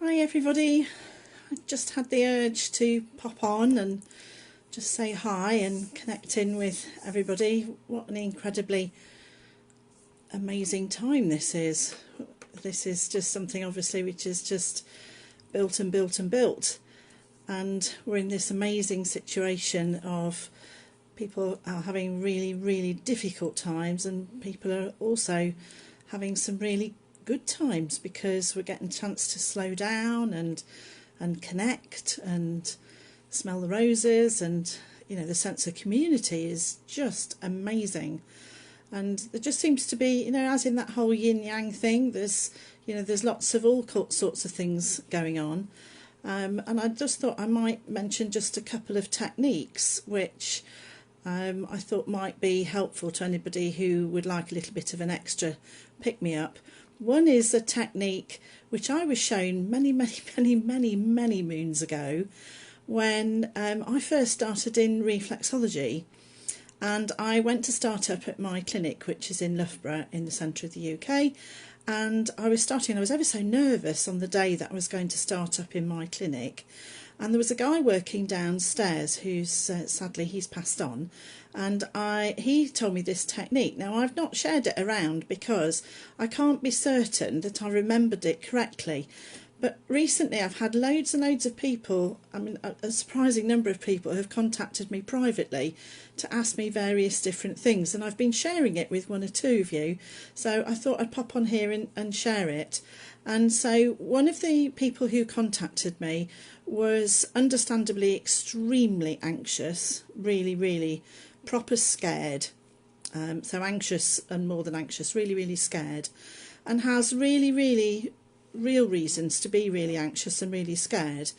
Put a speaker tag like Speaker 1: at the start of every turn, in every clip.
Speaker 1: Hi everybody, I just had the urge to pop on and just say hi and connect in with everybody. What an incredibly amazing time this is. This is just something obviously which is just built and built and built, and we're in this amazing situation of people are having really difficult times, and people are also having some really good times because we're getting a chance to slow down and connect and smell the roses, and the sense of community is just amazing. And there just seems to be, as in that whole yin yang thing, there's lots of all sorts of things going on. And I just thought I might mention just a couple of techniques which I thought might be helpful to anybody who would like a little bit of an extra pick me up. One is a technique which I was shown many moons ago when I first started in reflexology, and I went to start up at my clinic, which is in Loughborough in the centre of the UK. And I was ever so nervous on the day that I was going to start up in my clinic. And there was a guy working downstairs who's sadly he's passed on, and he told me this technique. Now I've not shared it around because I can't be certain that I remembered it correctly. But recently I've had loads and loads of people, a surprising number of people have contacted me privately to ask me various different things, and I've been sharing it with one or two of you. So I thought I'd pop on here and share it. And so one of the people who contacted me was understandably extremely anxious, really proper scared. So anxious and more than anxious, really scared, and has really real reasons to be really anxious and really scared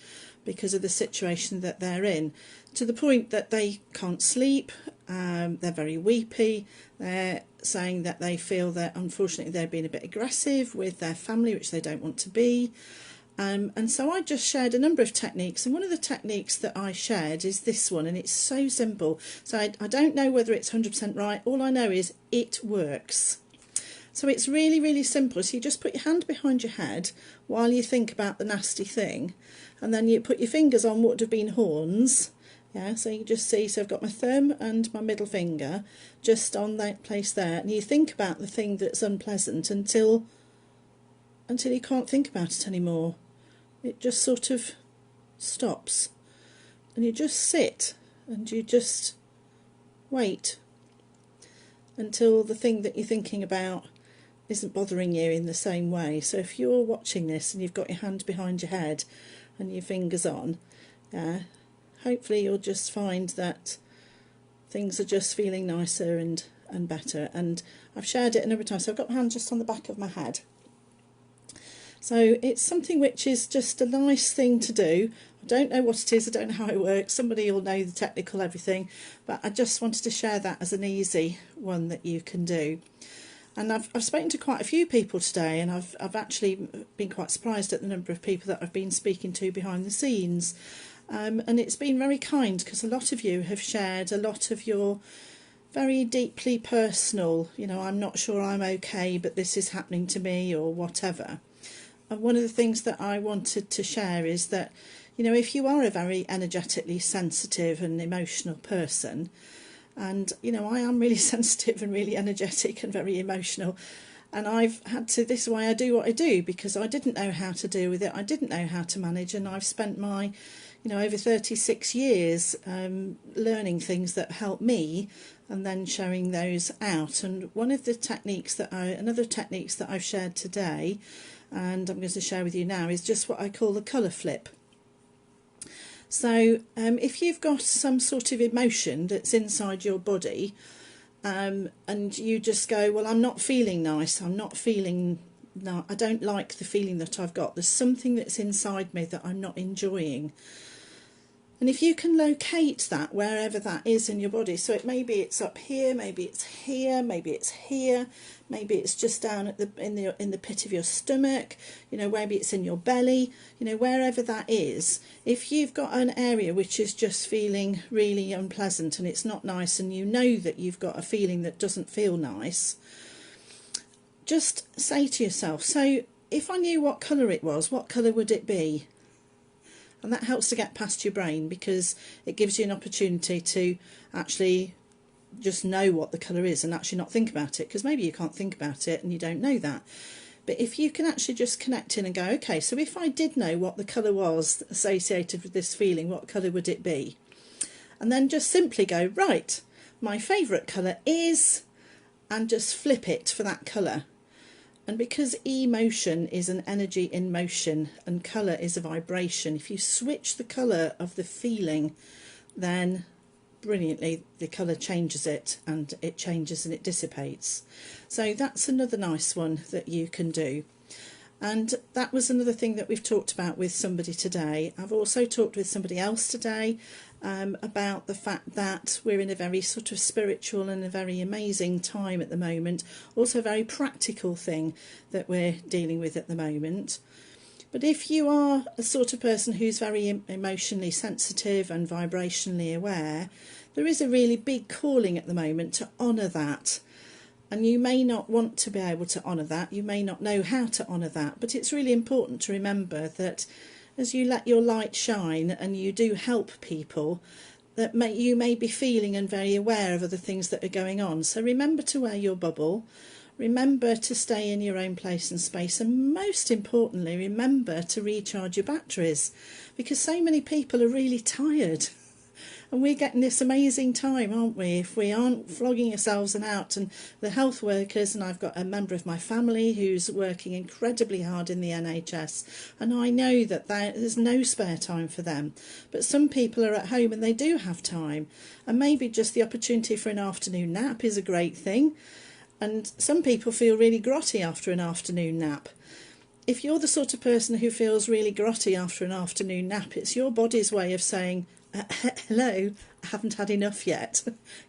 Speaker 1: because of the situation that they're in, to the point that they can't sleep. They're very weepy. They're saying that they feel that unfortunately they're being a bit aggressive with their family, which they don't want to be. And so I just shared a number of techniques, and one of the techniques that I shared is this one, and it's so simple. So I don't know whether it's 100% right. All I know is it works. So it's really simple. So you just put your hand behind your head while you think about the nasty thing, and then you put your fingers on what would have been horns. Yeah, so you just see, so I've got my thumb and my middle finger just on that place there, and you think about the thing that's unpleasant until you can't think about it anymore. It just sort of stops, and you just sit and you just wait until the thing that you're thinking about isn't bothering you in the same way. So if you're watching this and you've got your hand behind your head and your fingers on, hopefully you'll just find that things are just feeling nicer and better. And I've shared it a number of times. So I've got my hand just on the back of my head. So it's something which is just a nice thing to do. I don't know what it is, I don't know how it works. Somebody will know the technical everything, but I just wanted to share that as an easy one that you can do. And I've spoken to quite a few people today, and I've actually been quite surprised at the number of people that I've been speaking to behind the scenes. And it's been very kind because a lot of you have shared a lot of your very deeply personal, I'm not sure I'm okay, but this is happening to me, or whatever. And one of the things that I wanted to share is that, if you are a very energetically sensitive and emotional person, and, I am really sensitive and really energetic and very emotional, and I've had to, this is why I do what I do, because I didn't know how to deal with it, I didn't know how to manage, and I've spent my, over 36 years learning things that help me and then showing those out. And one of the techniques another techniques that I've shared today, and I'm going to share with you now, is just what I call the colour flip. So if you've got some sort of emotion that's inside your body, and you just go, well, I'm not feeling nice, I don't like the feeling that I've got, there's something that's inside me that I'm not enjoying. And if you can locate that wherever that is in your body, so maybe it's up here, maybe it's here, maybe it's here, maybe it's just down at in the pit of your stomach, maybe it's in your belly, wherever that is. If you've got an area which is just feeling really unpleasant and it's not nice, and you know that you've got a feeling that doesn't feel nice, just say to yourself, so if I knew what colour it was, what colour would it be? And that helps to get past your brain, because it gives you an opportunity to actually just know what the colour is and actually not think about it, because maybe you can't think about it and you don't know that. But if you can actually just connect in and go, okay, so if I did know what the colour was associated with this feeling, what colour would it be? And then just simply go, right, my favourite colour is, and just flip it for that colour. And because emotion is an energy in motion and colour is a vibration, if you switch the colour of the feeling, then brilliantly the colour changes it, and it changes and it dissipates. So that's another nice one that you can do. And that was another thing that we've talked about with somebody today. I've also talked with somebody else today about the fact that we're in a very sort of spiritual and a very amazing time at the moment. Also a very practical thing that we're dealing with at the moment. But if you are a sort of person who's very emotionally sensitive and vibrationally aware, there is a really big calling at the moment to honour that. And you may not want to be able to honour that, you may not know how to honour that, but it's really important to remember that as you let your light shine and you do help people, that you may be feeling and very aware of other things that are going on. So remember to wear your bubble, remember to stay in your own place and space, and most importantly, remember to recharge your batteries, because so many people are really tired. And we're getting this amazing time, aren't we, if we aren't flogging ourselves and out. And the health workers, and I've got a member of my family who's working incredibly hard in the NHS, and I know that there's no spare time for them. But some people are at home and they do have time, and maybe just the opportunity for an afternoon nap is a great thing. And some people feel really grotty after an afternoon nap. If you're the sort of person who feels really grotty after an afternoon nap, it's your body's way of saying, hello, I haven't had enough yet.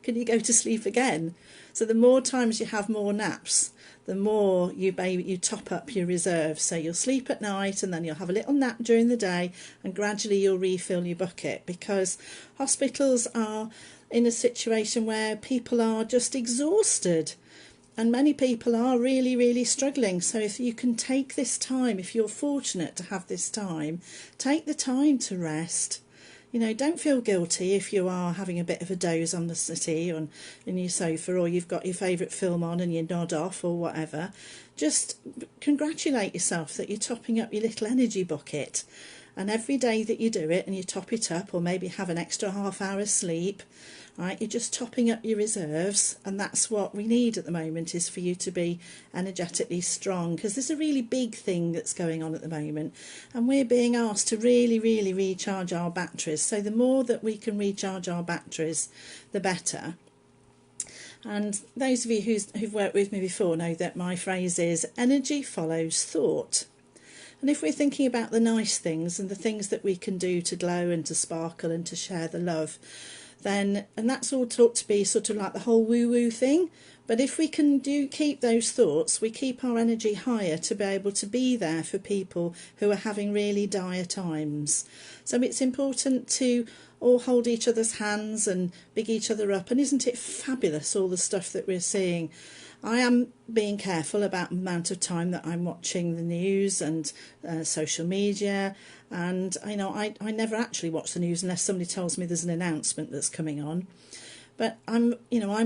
Speaker 1: Can you go to sleep again? So the more times you have more naps, the more you top up your reserves. So you'll sleep at night and then you'll have a little nap during the day, and gradually you'll refill your bucket, because hospitals are in a situation where people are just exhausted. And many people are really, really struggling. So if you can take this time, if you're fortunate to have this time, take the time to rest. You know, don't feel guilty if you are having a bit of a doze on the settee or in your sofa, or you've got your favourite film on and you nod off or whatever. Just congratulate yourself that you're topping up your little energy bucket. And every day that you do it and you top it up, or maybe have an extra half hour sleep, right, you're just topping up your reserves. And that's what we need at the moment, is for you to be energetically strong, because there's a really big thing that's going on at the moment, and we're being asked to really, really recharge our batteries. So the more that we can recharge our batteries, the better. And those of you who've worked with me before know that my phrase is energy follows thought. And if we're thinking about the nice things and the things that we can do to glow and to sparkle and to share the love, then, and that's all taught to be sort of like the whole woo-woo thing, but if we can keep those thoughts, we keep our energy higher to be able to be there for people who are having really dire times. So it's important to all hold each other's hands and big each other up. And isn't it fabulous, all the stuff that we're seeing? I am being careful about the amount of time that I'm watching the news and social media, and I never actually watch the news unless somebody tells me there's an announcement that's coming on. But I'm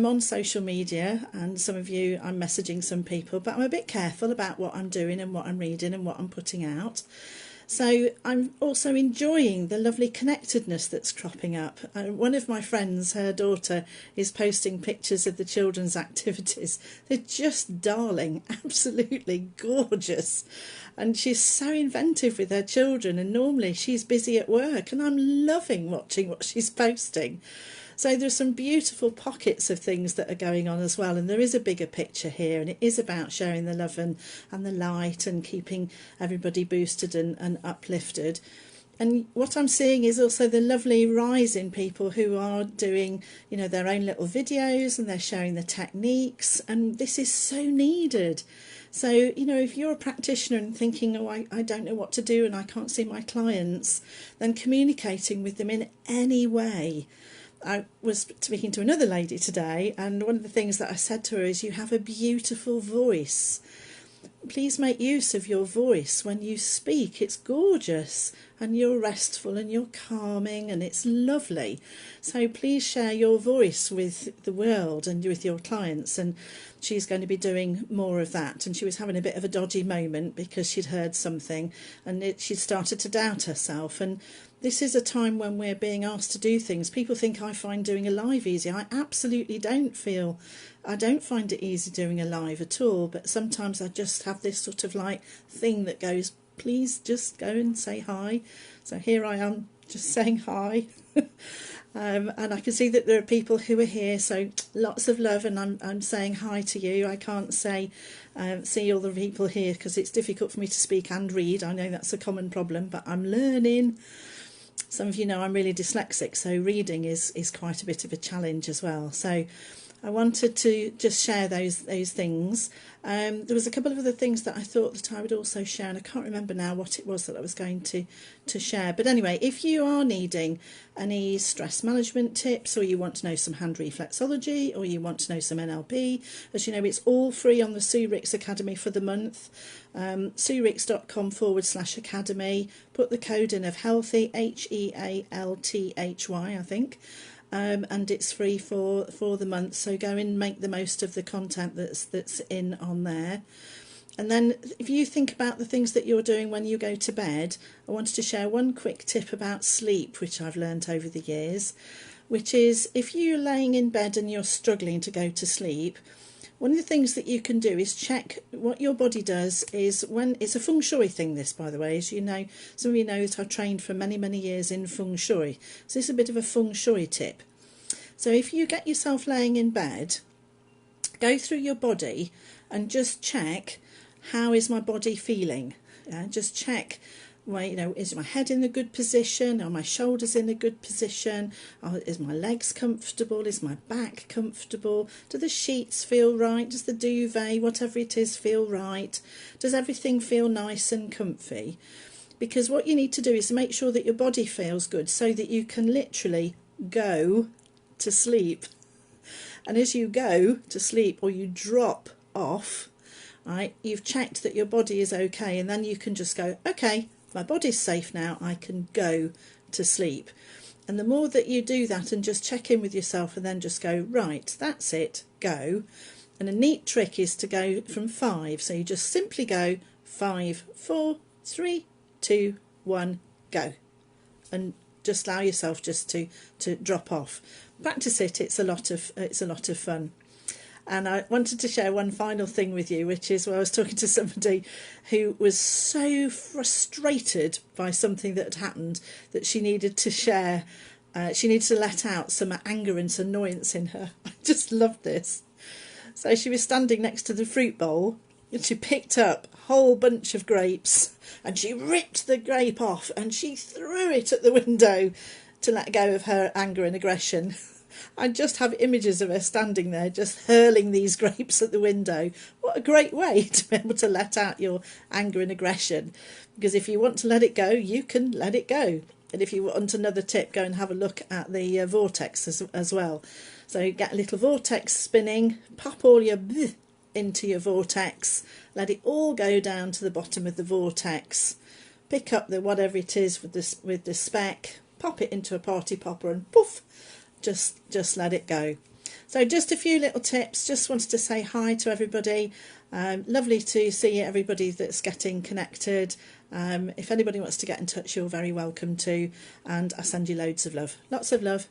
Speaker 1: on social media, and some of you, I'm messaging some people, but I'm a bit careful about what I'm doing and what I'm reading and what I'm putting out. So I'm also enjoying the lovely connectedness that's cropping up. One of my friends, her daughter, is posting pictures of the children's activities. They're just darling, absolutely gorgeous. And she's so inventive with her children, and normally she's busy at work, and I'm loving watching what she's posting. So there's some beautiful pockets of things that are going on as well, and there is a bigger picture here, and it is about sharing the love and the light and keeping everybody boosted and uplifted. And what I'm seeing is also the lovely rise in people who are doing, their own little videos, and they're sharing the techniques, and this is so needed. So, if you're a practitioner and thinking, I don't know what to do and I can't see my clients, then communicating with them in any way. I was speaking to another lady today, and one of the things that I said to her is, you have a beautiful voice. please make use of your voice when you speak. It's gorgeous, and you're restful and you're calming, and it's lovely. So please share your voice with the world and with your clients. And she's going to be doing more of that. And she was having a bit of a dodgy moment because she'd heard something, and she'd started to doubt herself. And this is a time when we're being asked to do things. People think I find doing a live easy. I absolutely I don't find it easy doing a live at all, but sometimes I just have this sort of like thing that goes, please just go and say hi. So here I am just saying hi. And I can see that there are people who are here, so lots of love, and I'm saying hi to you. I can't say see all the people here because it's difficult for me to speak and read. I know that's a common problem, but I'm learning. Some of you know I'm really dyslexic, so reading is quite a bit of a challenge as well. So I wanted to just share those things. There was a couple of other things that I thought that I would also share, and I can't remember now what it was that I was going to share. But anyway, if you are needing any stress management tips, or you want to know some hand reflexology, or you want to know some NLP, as you know, it's all free on the Sue Ricks Academy for the month. SueRicks.com/academy. Put the code in of healthy, HEALTHY, I think. And it's free for the month, so go and make the most of the content that's in on there. And then if you think about the things that you're doing when you go to bed, I wanted to share one quick tip about sleep, which I've learnt over the years, which is if you're laying in bed and you're struggling to go to sleep, one of the things that you can do is check what your body does. Is when it's a feng shui thing, this, by the way, as you know, some of you know that I've trained for many years in feng shui, so this is a bit of a feng shui tip. So if you get yourself laying in bed, go through your body and just check, how is my body feeling? Just check, is my head in a good position? Are my shoulders in a good position? Is my legs comfortable? Is my back comfortable? Do the sheets feel right? Does the duvet, whatever it is, feel right? Does everything feel nice and comfy? Because what you need to do is make sure that your body feels good so that you can literally go to sleep. And as you go to sleep, or you drop off, right, you've checked that your body is okay, and then you can just go, okay, my body's safe now, I can go to sleep. And the more that you do that and just check in with yourself and then just go, right, that's it, go. And a neat trick is to go from 5, so you just simply go 5, 4, 3, 2, 1, go, and just allow yourself just to drop off. Practice it. It's a lot of fun. And I wanted to share one final thing with you, which is where I was talking to somebody who was so frustrated by something that had happened that she needed to share. She needed to let out some anger and some annoyance in her. I just loved this. So she was standing next to the fruit bowl, and she picked up a whole bunch of grapes, and she ripped the grape off and she threw it at the window to let go of her anger and aggression. I just have images of her standing there just hurling these grapes at the window. What a great way to be able to let out your anger and aggression, because if you want to let it go, you can let it go. And if you want another tip, go and have a look at the vortex as well. So get a little vortex spinning, pop all your into your vortex, let it all go down to the bottom of the vortex, pick up the whatever it is with the speck, pop it into a party popper, and poof, just let it go. So just a few little tips. Just wanted to say hi to everybody. Lovely to see everybody that's getting connected. If anybody wants to get in touch, you're very welcome to, and I send you loads of love. Lots of love.